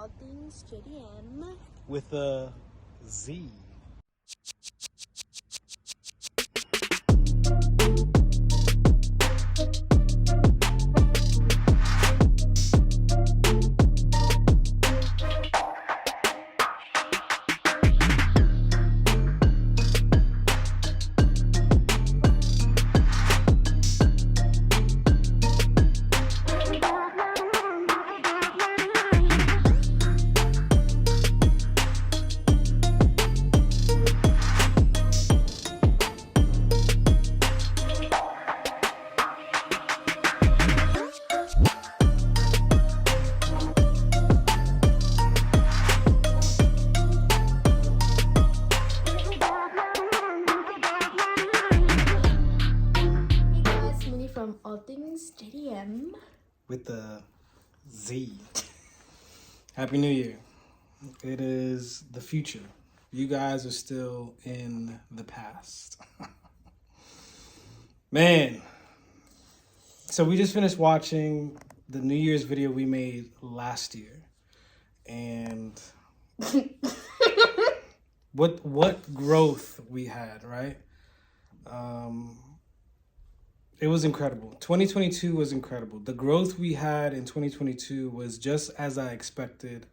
AllthingzJDM. With a Z. From AllthingzJDM With the Z. Happy New Year. It is the future. You guys are still in the past. Man. So we just finished watching the New Year's video we made last year. And what growth we had, right? It was incredible. 2022 was incredible. The growth we had in 2022 was just as I expected.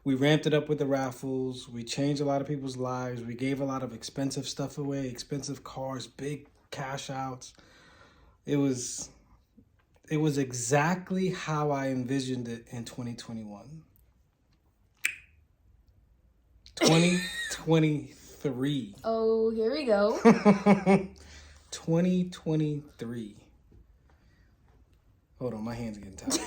We ramped it up with the raffles. We changed a lot of people's lives. We gave a lot of expensive stuff away, expensive cars, big cash outs. It was exactly how I envisioned it in 2021. 2023. Oh, here we go. 2023. Hold on, my hands are getting tired.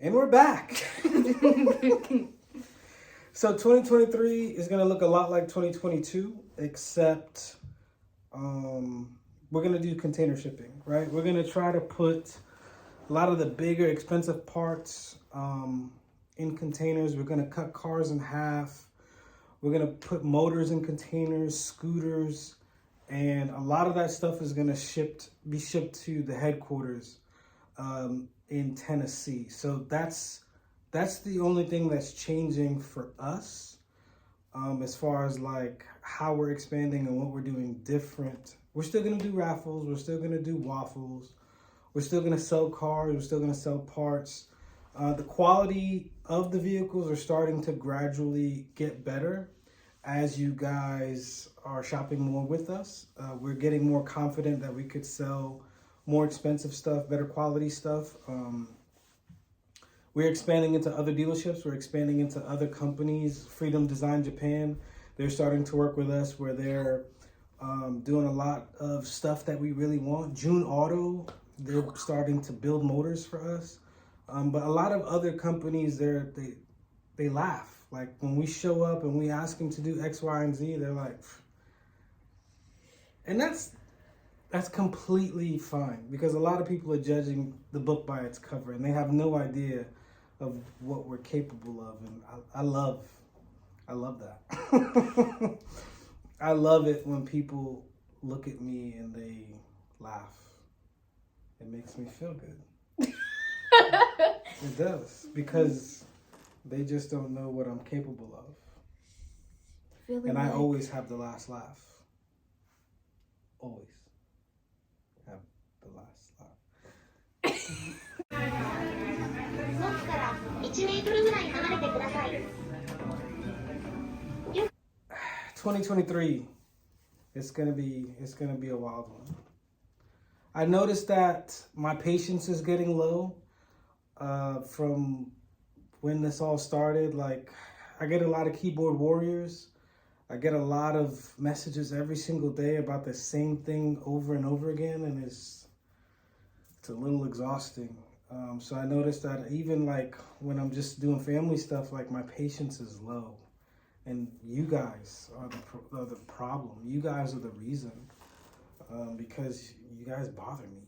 And we're back. So 2023 is going to look a lot like 2022, except we're going to do container shipping, right? We're going to try to put a lot of the bigger, expensive parts in containers. We're going to cut cars in half. We're going to put motors in containers, scooters, and a lot of that stuff is going to be shipped to the headquarters in Tennessee. So that's the only thing that's changing for us as far as like how we're expanding and what we're doing different. We're still gonna do raffles, we're still gonna do waffles, we're still gonna sell cars, we're still gonna sell parts. The quality of the vehicles are starting to gradually get better as you guys are shopping more with us. We're getting more confident that we could sell more expensive stuff, better quality stuff. We're expanding into other dealerships. We're expanding into other companies. Freedom Design Japan, they're starting to work with us where they're doing a lot of stuff that we really want. June Auto, they're starting to build motors for us. But a lot of other companies, they laugh. Like when we show up and we ask them to do X, Y, and Z, they're like, pfft. And that's completely fine because a lot of people are judging the book by its cover and they have no idea of what we're capable of. And I love that. I love it when people look at me and they laugh. It makes me feel good. It does, because they just don't know what I'm capable of. And I always have the last laugh. Always have the last laugh. 2023, it's gonna be a wild one. I noticed that my patience is getting low from when this all started. Like, I get a lot of keyboard warriors. I get a lot of messages every single day about the same thing over and over again, and it's a little exhausting. So I noticed that even like when I'm just doing family stuff, like my patience is low. And you guys are the problem. You guys are the reason. Because you guys bother me.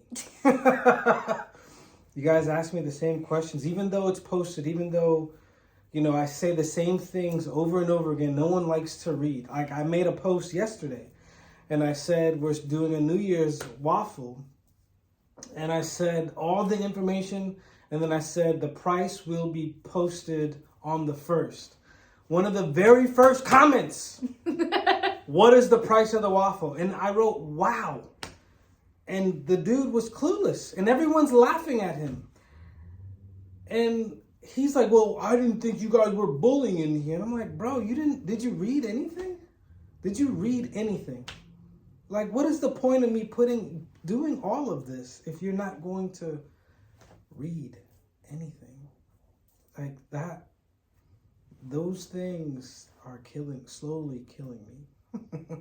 You guys ask me the same questions, even though it's posted, even though, you know, I say the same things over and over again. No one likes to read. Like I made a post yesterday and I said, we're doing a New Year's waffle. And I said all the information. And then I said the price will be posted on the 1st. One of the very first comments, what is the price of the waffle? And I wrote, wow. And the dude was clueless and everyone's laughing at him. And he's like, well, I didn't think you guys were bullying in here. And I'm like, bro, did you read anything? Did you read anything? Like, what is the point of me doing all of this if you're not going to read anything? Like that, those things are slowly killing me.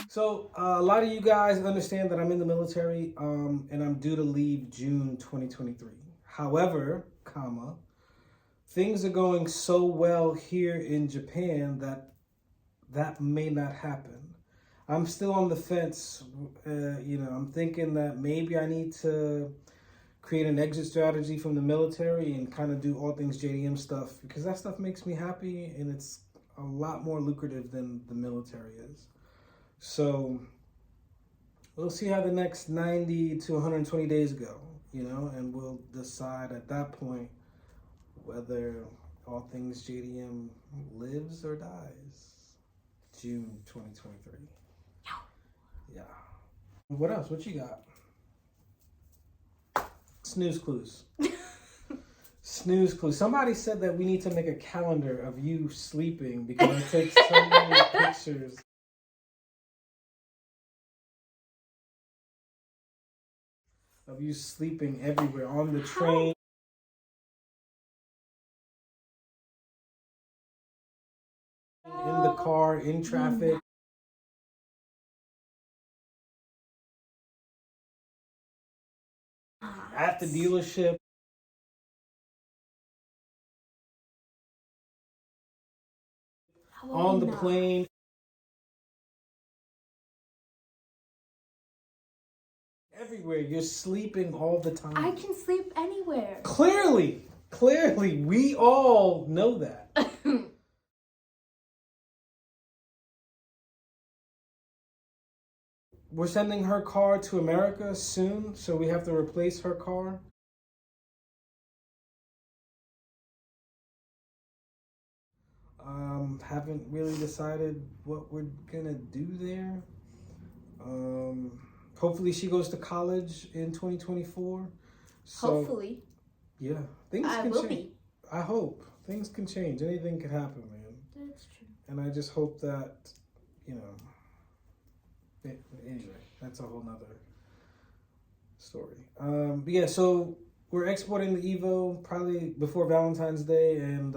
So a lot of you guys understand that I'm in the military and I'm due to leave June 2023. However, things are going so well here in Japan that may not happen. I'm still on the fence. I'm thinking that maybe I need to create an exit strategy from the military and kind of do all things JDM stuff because that stuff makes me happy and it's a lot more lucrative than the military is. So we'll see how the next 90 to 120 days go, and we'll decide at that point whether All Things JDM lives or dies. June 2023. Yeah. What else? What you got? Snooze clues. Snooze clues. Somebody said that we need to make a calendar of you sleeping because it takes so many pictures. Of you sleeping everywhere, on the train. In the car, in traffic. At the dealership. On the plane. Everywhere. You're sleeping all the time. I can sleep anywhere. Clearly, we all know that. We're sending her car to America soon, so we have to replace her car. Haven't really decided what we're gonna do there. Hopefully she goes to college in 2024. So, hopefully. Yeah, things can change. I hope. Things can change. Anything can happen, man. That's true. And I just hope that, anyway, that's a whole nother story. But yeah, so we're exporting the Evo probably before Valentine's Day, and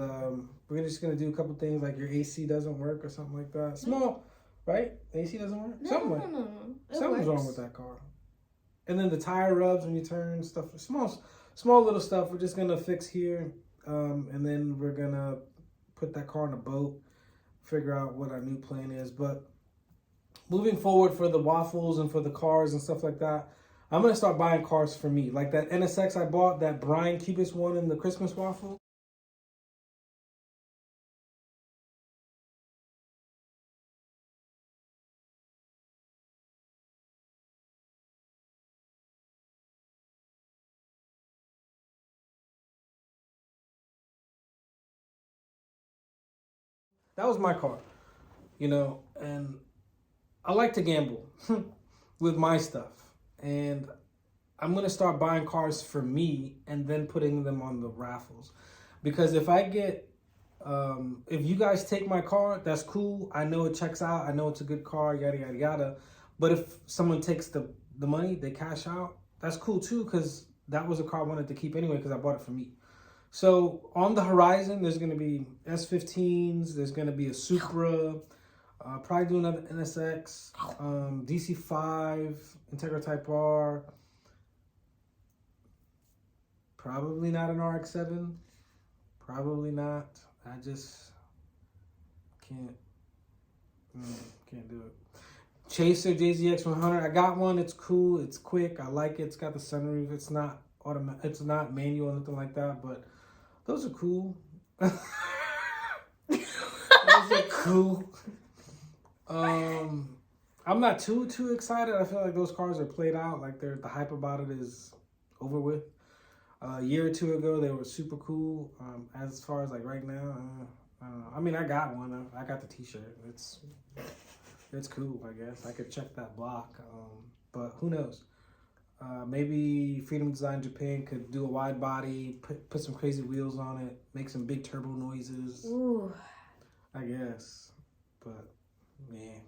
we're just gonna do a couple things like your AC doesn't work or something like that. Small, right? AC doesn't work. No. Something's wrong with that car. And then the tire rubs when you turn stuff. Small little stuff. We're just gonna fix here, and then we're gonna put that car on a boat. Figure out what our new plan is, but moving forward for the waffles and for the cars and stuff like that, I'm going to start buying cars for me. Like that NSX I bought, that Brian Cubis one in the Christmas waffle. That was my car, and I like to gamble with my stuff. And I'm going to start buying cars for me and then putting them on the raffles. Because if I get, if you guys take my car, that's cool. I know it checks out. I know it's a good car, yada, yada, yada. But if someone takes the money, they cash out, that's cool too, because that was a car I wanted to keep anyway because I bought it for me. So on the horizon, there's going to be S15s. There's going to be a Supra. Probably do another NSX, DC5, Integra Type R. Probably not an RX-7. Probably not. I just can't do it. Chaser JZX 100. I got one. It's cool. It's quick. I like it. It's got the sunroof. It's not automatic. It's not manual or anything like that. But those are cool. Those are cool. I'm not too excited. I feel like those cars are played out. Like the hype about it is over with. A year or two ago, they were super cool. As far as like right now, I don't know. I mean, I got one. I got the T-shirt. It's cool, I guess. I could check that block. But who knows? Maybe Freedom Design Japan could do a wide body, put some crazy wheels on it, make some big turbo noises. Ooh. I guess. But man,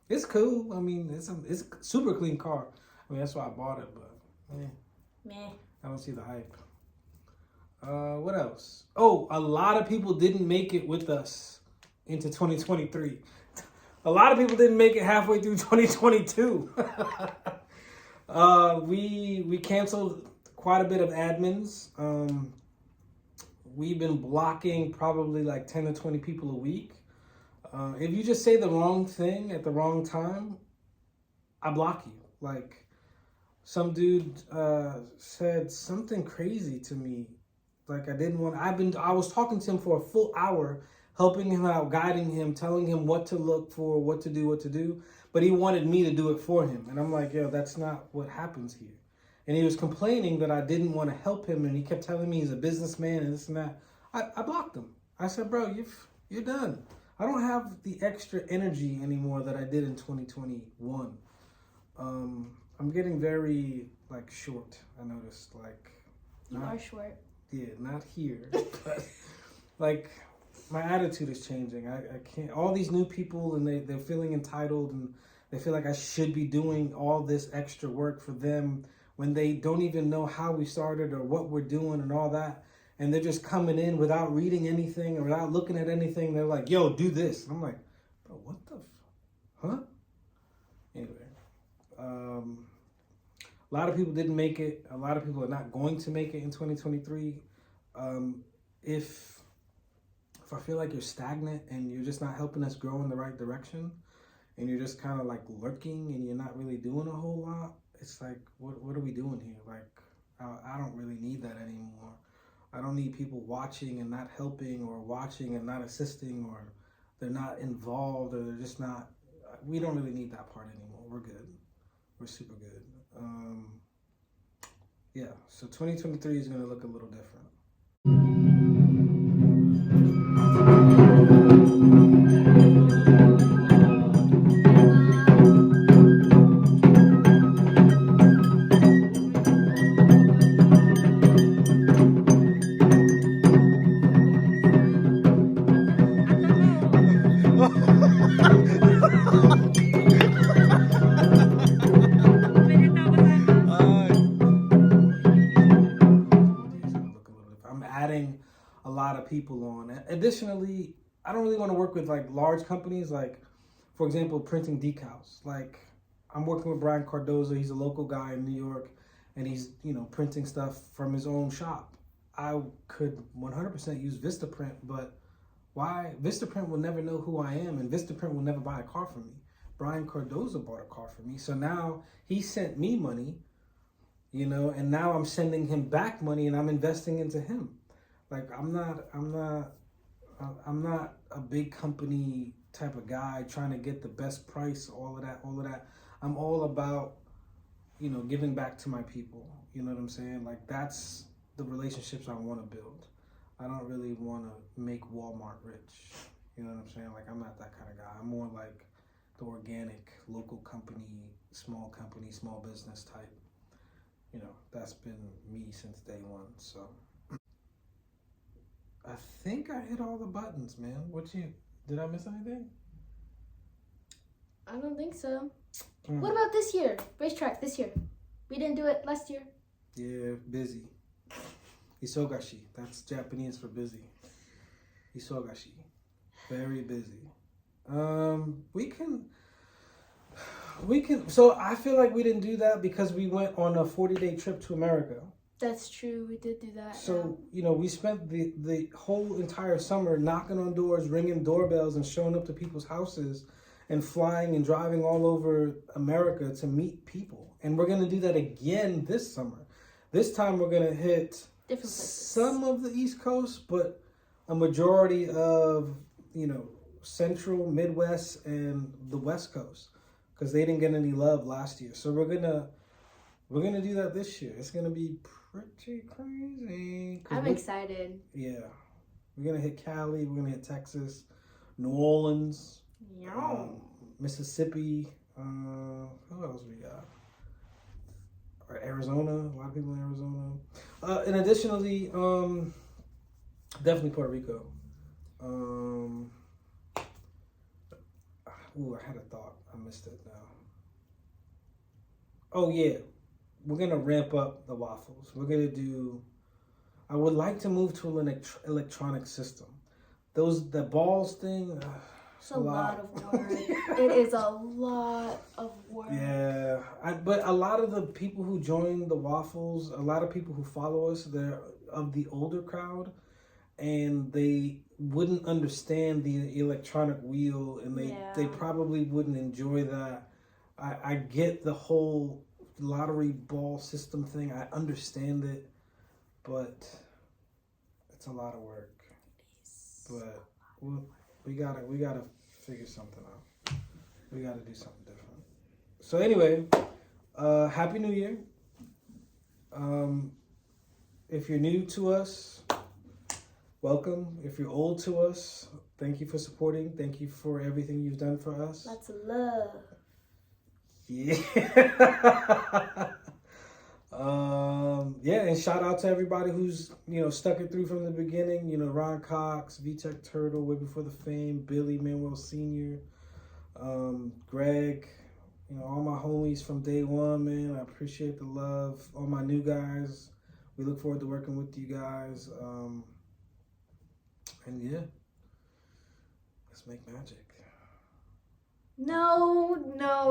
it's cool. I mean, it's a super clean car. I mean, that's why I bought it. But Meh. I don't see the hype. What else? Oh, a lot of people didn't make it with us into 2023. A lot of people didn't make it halfway through 2022. We canceled quite a bit of admins. We've been blocking probably like 10 to 20 people a week. If you just say the wrong thing at the wrong time, I block you. Like, some dude said something crazy to me. Like, I was talking to him for a full hour, helping him out, guiding him, telling him what to look for, what to do. But he wanted me to do it for him. And I'm like, yo, that's not what happens here. And he was complaining that I didn't want to help him. And he kept telling me he's a businessman and this and that. I blocked him. I said, bro, you're done. I don't have the extra energy anymore that I did in 2021. I'm getting very, like, short, I noticed. Like, You are short. Yeah, not here. But, like, my attitude is changing. I can't. All these new people, and they're feeling entitled, and they feel like I should be doing all this extra work for them when they don't even know how we started or what we're doing and all that. And they're just coming in without reading anything or without looking at anything. They're like, yo, do this. And I'm like, bro, what the huh? Anyway. A lot of people didn't make it. A lot of people are not going to make it in 2023. If I feel like you're stagnant and you're just not helping us grow in the right direction, and you're just kind of like lurking and you're not really doing a whole lot, it's like, what are we doing here? Like, I don't really need that anymore. I don't need people watching and not helping, or watching and not assisting, or they're not involved, or they're just not. We don't really need that part anymore. We're good. We're super good. Yeah, so 2023 is going to look a little different. I'm adding a lot of people on. Additionally, I don't really want to work with like large companies, like, for example, printing decals. Like, I'm working with Brian Cardozo. He's a local guy in New York, and he's, printing stuff from his own shop. I could 100% use Vistaprint, but why? Vistaprint will never know who I am, and Vistaprint will never buy a car from me. Brian Cardozo bought a car for me, so now he sent me money, and now I'm sending him back money, and I'm investing into him. Like, I'm not a big company type of guy trying to get the best price, all of that. I'm all about, giving back to my people. You know what I'm saying? Like, that's the relationships I want to build. I don't really want to make Walmart rich. You know what I'm saying? Like, I'm not that kind of guy. I'm more like the organic, local company small company, small business type. You know, that's been me since day one. So I think I hit all the buttons, man. Did I miss anything? I don't think so. What about this year? Racetrack this year. We didn't do it last year. Yeah, busy. Isogashi. That's Japanese for busy. Isogashi. Very busy. We can. So I feel like we didn't do that because we went on a 40-day trip to America. That's true. We did do that. So, you know, we spent the whole entire summer knocking on doors, ringing doorbells, and showing up to people's houses and flying and driving all over America to meet people. And we're going to do that again this summer. This time we're going to hit different places. Some of the East Coast, but a majority of, you know, Central, Midwest, and the West Coast, because they didn't get any love last year. So we're gonna do that this year. It's gonna be pretty crazy. I'm excited. Yeah, we're gonna hit Cali. We're gonna hit Texas, New Orleans, Mississippi. Who else we got? Or Arizona. A lot of people in Arizona. And additionally, definitely Puerto Rico. I had a thought. I missed it now. Oh, yeah. We're going to ramp up the waffles. We're going to do... I would like to move to an electronic system. The balls thing... It's a lot of work. It is a lot of work. Yeah. But a lot of the people who join the waffles, a lot of people who follow us, they're of the older crowd. And they wouldn't understand the electronic wheel, and they probably wouldn't enjoy that. I get the whole lottery ball system thing. I understand it, but it's a lot of work. But we gotta figure something out. We gotta do something different. So anyway, Happy New Year. If you're new to us, welcome. If you're old to us, thank you for supporting. Thank you for everything you've done for us. Lots of love. Yeah. And shout out to everybody who's, you know, stuck it through from the beginning. You know, Ron Cox, VTech Turtle, Way Before the Fame, Billy Manuel Sr., Greg, you know, all my homies from day one, man. I appreciate the love. All my new guys. We look forward to working with you guys. And yeah, let's make magic. No,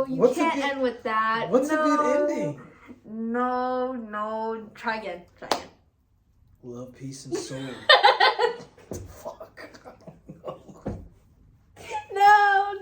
you can't end with that. What's a good ending? No. Try again. Love, peace, and soul. Fuck. No.